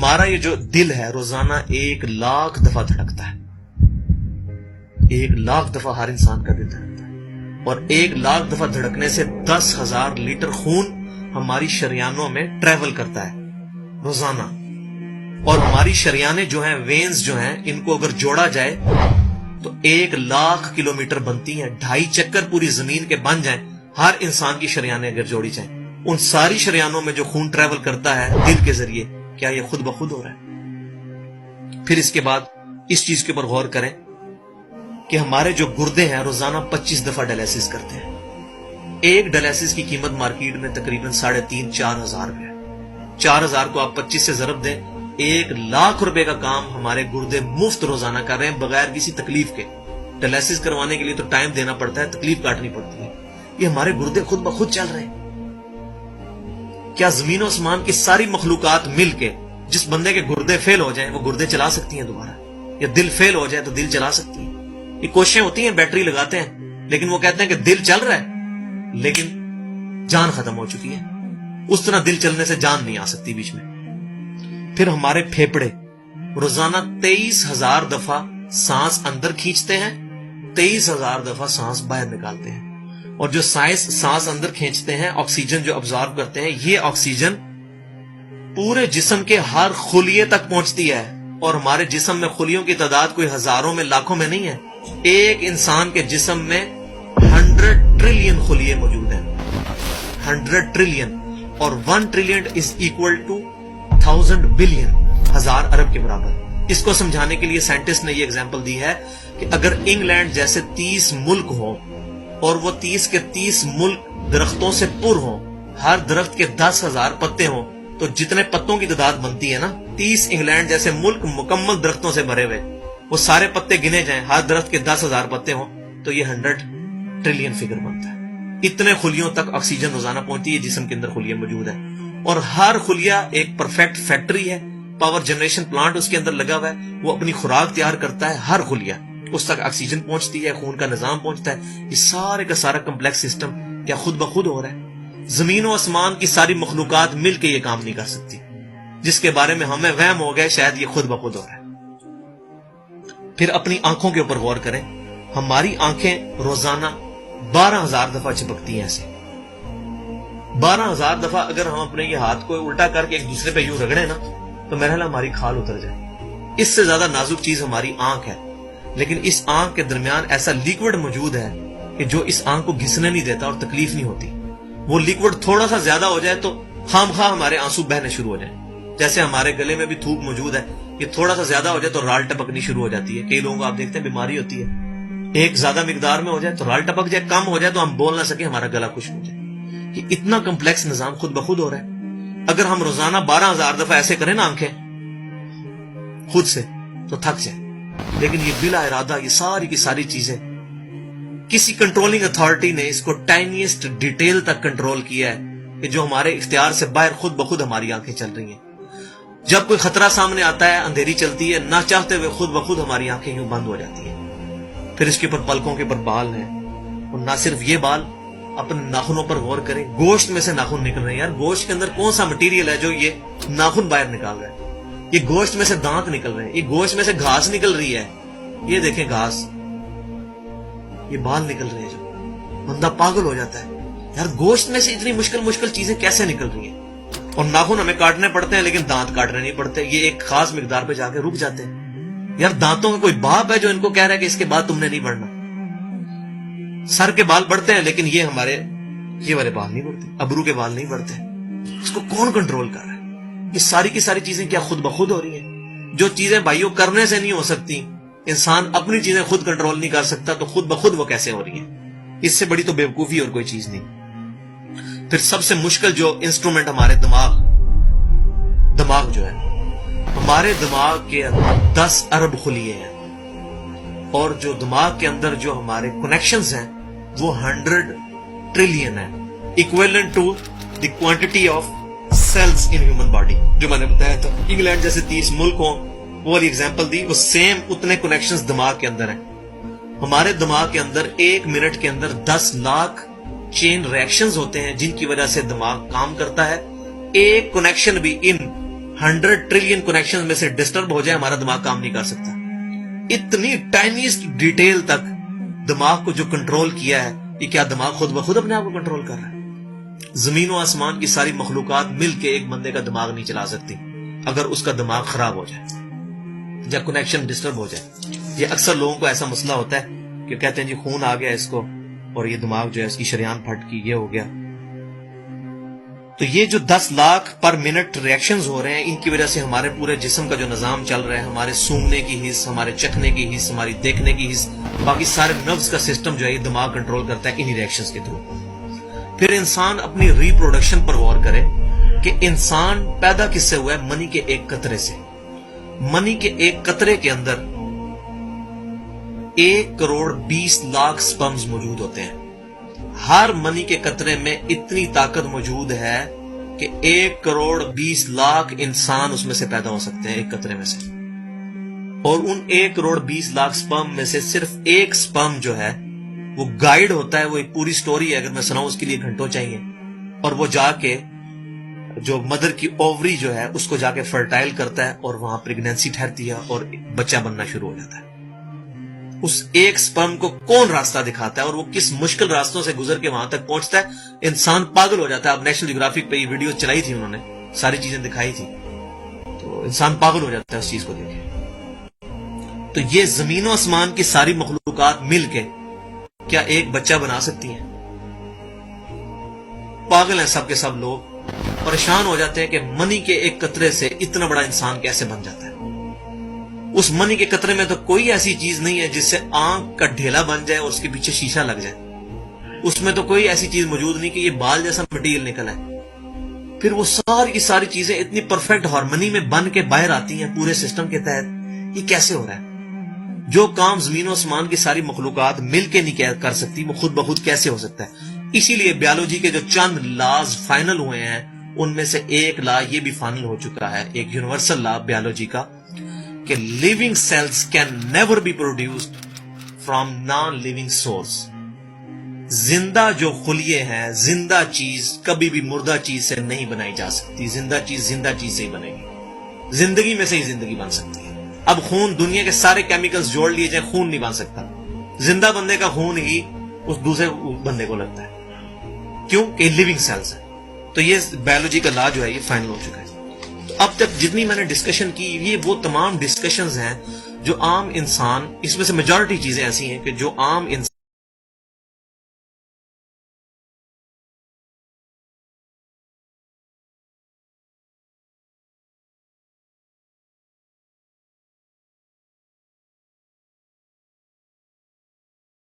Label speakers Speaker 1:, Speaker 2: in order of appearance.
Speaker 1: ہمارا یہ جو دل ہے روزانہ 1,00,000 دفعہ دھڑکتا ہے. 1,00,000 دفعہ ہر انسان کا دل دھڑکتا ہے، اور 1,00,000 دفعہ دھڑکنے سے 10,000 لیٹر خون ہماری شریانوں میں ٹریول کرتا ہے روزانہ. اور ہماری شریانیں جو ہیں، وینز جو ہیں، ان کو اگر جوڑا جائے تو 1,00,000 کلومیٹر بنتی ہیں. 2.5 چکر پوری زمین کے بن جائیں ہر انسان کی شریانیں اگر جوڑی جائیں. ان ساری شریانوں میں جو خون ٹریول کرتا ہے دل کے ذریعے، کیا یہ خود بخود ہو رہا ہے؟ پھر اس کے بعد اس چیز کے اوپر غور کریں کہ ہمارے جو گردے ہیں روزانہ 25 دفعہ ڈائلیسس کرتے ہیں. ایک ڈائلیسس کی قیمت مارکیٹ میں تقریباً 3,500-4,000 روپے ہے. 4,000 کو آپ 25 سے ضرب دیں، 1,00,000 روپے کا کام ہمارے گردے مفت روزانہ کر رہے ہیں بغیر کسی تکلیف کے. ڈائلیسس کروانے کے لیے تو ٹائم دینا پڑتا ہے، تکلیف کاٹنی پڑتی ہے. یہ ہمارے گردے خود بخود چل رہے ہیں. کیا زمین و آسمان کی ساری مخلوقات مل کے جس بندے کے گردے فیل ہو جائیں وہ گردے چلا سکتی ہیں دوبارہ؟ یا دل فیل ہو جائے تو دل چلا سکتی ہیں؟ یہ کوششیں ہوتی ہیں، بیٹری لگاتے ہیں، لیکن وہ کہتے ہیں کہ دل چل رہا ہے لیکن جان ختم ہو چکی ہے. اس طرح دل چلنے سے جان نہیں آ سکتی بیچ میں. پھر ہمارے پھیپڑے روزانہ 23,000 دفعہ سانس اندر کھینچتے ہیں، 23,000 دفعہ سانس باہر نکالتے ہیں. اور جو سانس اندر کھینچتے ہیں، آکسیجن جو ابزارو کرتے ہیں، یہ آکسیجن پورے جسم کے ہر خلیے تک پہنچتی ہے. اور ہمارے جسم میں خلیوں کی تعداد کوئی ہزاروں میں لاکھوں میں نہیں ہے. ایک انسان کے جسم میں 100 ٹریلین خلیے موجود ہیں. 100 ٹریلین، اور 1 trillion is equal to 1000 billion, 1000 ارب کے برابر. اس کو سمجھانے کے لیے سائنٹسٹ نے یہ ایگزامپل دی ہے کہ اگر انگلینڈ جیسے 30 ملک ہوں اور وہ 30 کے 30 ملک درختوں سے پر ہوں، ہر درخت کے 10,000 پتے ہوں، تو جتنے پتوں کی تعداد بنتی ہے نا، 30 انگلینڈ جیسے ملک مکمل درختوں سے بھرے ہوئے، وہ سارے پتے گنے جائیں، ہر درخت کے 10,000 پتے ہوں، تو یہ 100 ٹریلین فگر بنتا ہے. اتنے خلیوں تک آکسیجن روزانہ پہنچتی ہے، جسم کے اندر خلیے موجود ہیں. اور ہر خلیہ ایک پرفیکٹ فیکٹری ہے، پاور جنریشن پلانٹ اس کے اندر لگا ہوا ہے. وہ اپنی خوراک تیار کرتا ہے، ہر خلیہ اس تک آکسیجن پہنچتی ہے، خون کا نظام پہنچتا ہے. یہ سارے کا سارا کمپلیکس سسٹم کیا خود بخود ہو رہا ہے؟ زمین و آسمان کی ساری مخلوقات مل کے یہ کام نہیں کر سکتی، جس کے بارے میں ہمیں وہم ہو گئے شاید یہ خود بخود ہو رہا ہے. پھر اپنی آنکھوں کے اوپر غور کریں. ہماری آنکھیں روزانہ 12,000 دفعہ چپکتی ہیں. ایسے 12,000 دفعہ اگر ہم اپنے یہ ہاتھ کو الٹا کر کے ایک دوسرے پہ یوں رگڑیں نا تو میرا خیال ہماری کھال اتر جائے. اس سے زیادہ نازک چیز ہماری آنکھ ہے. لیکن اس آنکھ کے درمیان ایسا لیکوڈ موجود ہے کہ جو اس آنکھ کو گھسنے نہیں دیتا اور تکلیف نہیں ہوتی. وہ لیکوڈ تھوڑا سا زیادہ ہو جائے تو خام خواہ ہمارے آنسو بہنے شروع ہو جائیں. جیسے ہمارے گلے میں بھی تھوک موجود ہے، یہ تھوڑا سا زیادہ ہو جائے تو رال ٹپکنی شروع ہو جاتی ہے. کئی لوگوں کو آپ دیکھتے ہیں بیماری ہوتی ہے، ایک زیادہ مقدار میں ہو جائے تو رال ٹپک جائے، کم ہو جائے تو ہم بول نہ سکیں، ہمارا گلا خشک ہو جائے. یہ اتنا کمپلیکس نظام خود بخود ہو رہا ہے. اگر ہم روزانہ 12,000 دفعہ ایسے کریں نا آنکھیں خود سے تو تھک جائے. لیکن یہ بلا ارادہ یہ ساری کی ساری چیزیں کسی کنٹرولنگ اتھارٹی نے اس کو ٹائنیسٹ ڈیٹیل تک کنٹرول کیا ہے کہ جو ہمارے اختیار سے باہر خود بخود ہماری آنکھیں چل رہی ہیں. جب کوئی خطرہ سامنے آتا ہے، اندھیری چلتی ہے، نہ چاہتے ہوئے خود بخود ہماری آنکھیں یوں بند ہو جاتی ہیں. پھر اس کے اوپر پلکوں کے اوپر بال ہیں، اور نہ صرف یہ بال، اپنے ناخنوں پر غور کریں. گوشت میں سے ناخن نکل رہے ہیں. یار گوشت کے اندر کون سا مٹیریل ہے جو یہ ناخن باہر نکال رہا ہے؟ یہ گوشت میں سے دانت نکل رہے ہیں، یہ گوشت میں سے گھاس نکل رہی ہے. یہ دیکھیں گھاس، یہ بال نکل رہے ہیں. جو بندہ پاگل ہو جاتا ہے، یار گوشت میں سے اتنی مشکل چیزیں کیسے نکل رہی ہیں؟ اور ناخن ہمیں کاٹنے پڑتے ہیں لیکن دانت کاٹنے نہیں پڑتے. یہ ایک خاص مقدار پہ جا کے رک جاتے ہیں. یار دانتوں کا کوئی باپ ہے جو ان کو کہہ رہا ہے کہ اس کے بعد تم نے نہیں بڑھنا؟ سر کے بال بڑھتے ہیں لیکن یہ ہمارے یہ والے بال نہیں بڑھتے، ابرو کے بال نہیں بڑھتے. اس کو کون کنٹرول کر رہا ہے؟ یہ ساری کی ساری چیزیں کیا خود بخود ہو رہی ہیں؟ جو چیزیں بھائیوں کرنے سے نہیں ہو سکتی، انسان اپنی چیزیں خود کنٹرول نہیں کر سکتا، تو خود بخود وہ کیسے ہو رہی ہیں؟ اس سے بڑی تو بیوقوفی اور کوئی چیز نہیں. پھر سب سے مشکل جو انسٹرومنٹ ہمارے دماغ جو ہے، ہمارے دماغ کے اندر 10 ارب خلیے ہیں، اور جو دماغ کے اندر جو ہمارے کنیکشنز ہیں وہ 100 ٹریلین ہیں، equivalent to the quantity of cells in human body. جو میں نے بتایا تھا انگلینڈ جیسے 30 ملک ہوں، وہ والی ایگزامپل دی، وہ سیم اتنے کنیکشنز دماغ کے اندر ہیں. ہمارے دماغ کے اندر 1 منٹ کے اندر 10 لاکھ چین ریئیکشنز ہوتے ہیں جن کی وجہ سے دماغ کام کرتا ہے. ایک کنیکشن بھی ان 100 ٹریلین کنیکشن میں سے ڈسٹرب ہو جائے ہمارا دماغ کام نہیں کر سکتا. اتنی ٹائنیسٹ ڈیٹیل تک دماغ کو جو کنٹرول کیا ہے, یہ کیا دماغ خود بخود اپنے آپ کو کنٹرول کر رہا ہے؟ زمین و آسمان کی ساری مخلوقات مل کے ایک بندے کا دماغ نہیں چلا سکتی اگر اس کا دماغ خراب ہو جائے یا کنیکشن ڈسٹرب ہو جائے. یہ اکثر لوگوں کو ایسا مسئلہ ہوتا ہے کہ کہتے ہیں جی خون آ گیا اس کو اور یہ دماغ جو ہے اس کی شریان پھٹ کی, یہ ہو گیا. تو یہ جو 10 لاکھ پر منٹ ریئیکشنز ہو رہے ہیں, ان کی وجہ سے ہمارے پورے جسم کا جو نظام چل رہا ہے, ہمارے سونگنے کی حص, ہمارے چکھنے کی حص, ہماری دیکھنے کی حص, باقی سارے نروز کا سسٹم جو ہے یہ دماغ کنٹرول کرتا ہے انہی ریئیکشنز کے تھرو. پھر انسان اپنی ریپروڈکشن پر غور کرے کہ انسان پیدا کس سے ہوا ہے؟ منی کے ایک قطرے سے. منی کے ایک قطرے کے اندر 1,20,00,000 سپرمز موجود ہوتے ہیں. ہر منی کے قطرے میں اتنی طاقت موجود ہے کہ 1,20,00,000 انسان اس میں سے پیدا ہو سکتے ہیں ایک قطرے میں سے. اور ان 1,20,00,000 سپرم میں سے صرف ایک سپرم جو ہے وہ گائیڈ ہوتا ہے. وہ ایک پوری سٹوری ہے, اگر میں سناؤں اس کے لیے گھنٹوں چاہیے. اور وہ جا کے جو مدر کی اووری جو ہے اس کو جا کے فرٹائل کرتا ہے اور وہاں پریگنینسی ٹھہرتی ہے اور بچہ بننا شروع ہو جاتا ہے. اس ایک سپرم کو کون راستہ دکھاتا ہے اور وہ کس مشکل راستوں سے گزر کے وہاں تک پہنچتا ہے, انسان پاگل ہو جاتا ہے. اب نیشنل جیوگرافک پہ یہ ویڈیو چلائی تھی, انہوں نے ساری چیزیں دکھائی تھی, تو انسان پاگل ہو جاتا ہے اس چیز کو دیکھ کے. تو یہ زمین و آسمان کی ساری مخلوقات مل کے کیا ایک بچہ بنا سکتی ہیں؟ پاگل ہیں سب کے سب لوگ, پریشان ہو جاتے ہیں کہ منی کے ایک قطرے سے اتنا بڑا انسان کیسے بن جاتا ہے. اس منی کے قطرے میں تو کوئی ایسی چیز نہیں ہے جس سے آنکھ کا ڈھیلا بن جائے اور اس کے پیچھے شیشہ لگ جائے. اس میں تو کوئی ایسی چیز موجود نہیں کہ یہ بال جیسا مٹیریل نکلا ہے. پھر وہ ساری کی ساری چیزیں اتنی پرفیکٹ ہارمنی میں بن کے باہر آتی ہیں پورے سسٹم کے تحت. یہ کیسے ہو رہا ہے؟ جو کام زمین و آسمان کی ساری مخلوقات مل کے نہیں کر سکتی وہ خود بخود کیسے ہو سکتا ہے؟ اسی لیے بیالوجی کے جو چند لاز فائنل ہوئے ہیں ان میں سے ایک لا یہ بھی فائنل ہو چکا ہے, ایک یونیورسل لا بیالوجی کا, کہ living cells can never be produced from non living source. زندہ جو خلیے ہیں, زندہ چیز کبھی بھی مردہ چیز سے نہیں بنائی جا سکتی. زندہ چیز سے ہی بنے گی, زندگی میں سے ہی زندگی بن سکتی ہے. اب خون, دنیا کے سارے کیمیکلز جوڑ لیے جائیں, خون نہیں بن سکتا. زندہ بندے کا خون ہی اس دوسرے بندے کو لگتا ہے. کیوں کہ لیونگ سیلز ہے. تو یہ بایولوجی کا لا جو ہے یہ فائنل ہو چکا ہے. تو اب تک جتنی میں نے ڈسکشن کی یہ وہ تمام ڈسکشنز ہیں جو عام انسان, اس میں سے میجورٹی چیزیں ایسی ہیں کہ جو عام انسان